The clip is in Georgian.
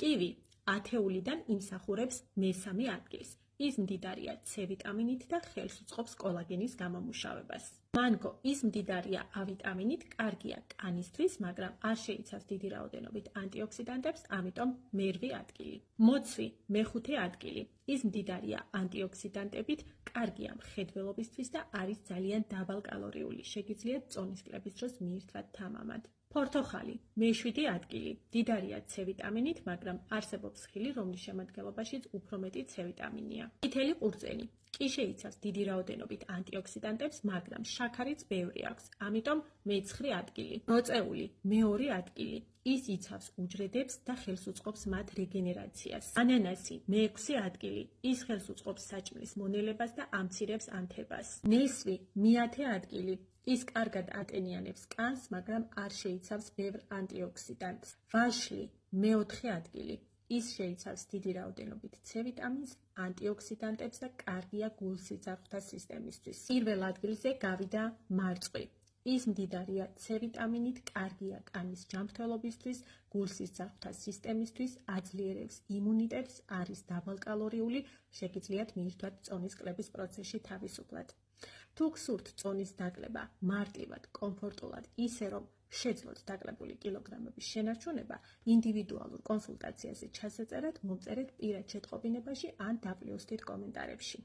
კივი ათეულიდან იმსახურებს მესამე ადგილს. ის მდიდარია C ვიტამინით და ხელს უწყობს კოლაგენის გამომუშავებას. მანგო ის მდიდარია A ვიტამინით, კარგია კანისთვის, მაგრამ არ შეიცავს დიდი რაოდენობით ანტიოქსიდანტებს, ამიტომ მერვე ადგილი. მოცვი მეხუთე ადგილი. ის მდიდარია ანტიოქსიდანტებით, კარგია მხედველობისთვის და არის ძალიან დაბალკალორიული. შეგიძლიათ წონის კრების დროს მიირთვათ თამამად. ფორთოხალი მეშვიდე ადგილი. მდიდარია C ვიტამინით, მაგრამ არსებობს ხილი, რომლის შემადგენლობაშიც უფრო მეტი C ვიტამინია. ყვითელი ყურძენი კი შეიცავს დიდი რაოდენობით ანტიოქსიდანტებს, მაგრამ შაქარიც ბევრი აქვს, ამიტომ მეცხრე ადგილი. მოწეული მეორე ადგილი. ის იცავს უჯრედებს და ხელს უწყობს მათ რეგენერაციას. ანანასი მეექვსე ადგილი. ის ხელს უწყობს საჭმლის მონელებას და ამცირებს ანთებას. ნესვი მეათე ადგილი. ის კარგად ატენიანებს კანს, მაგრამ არ შეიცავს ბევრ ანტიოქსიდანტს. ვაშლი მეოთხე ადგილი. ის შეიცავს დიდი რაოდენობით C ვიტამინს, ანტიოქსიდანტებს და კარგია გულ-სიცარხთა სისტემისთვის. პირველ ადგილზე გავიდა მარწყვი. ის მდიდარია C ვიტამინით, კარგია კანის ჯანმრთელობისთვის, გულ-სიცარხთა სისტემისთვის, აძლიერებს იმუნიტეტს, არის დაბალკალორიული, შეგიძლიათ მიირთვათ წონის კლების პროცესში თავისუფლად. თუ გსურთ წონის დაკლება მარტივად, კომფორტულად, ისე რომ შეძლოთ დაკლებული კილოგრამების შენარჩუნება, ინდივიდუალურ კონსულტაციაზე ჩასაწერად მომწერეთ პირად შეტყობინებაში ან დაპლიუსდით კომენტარებში.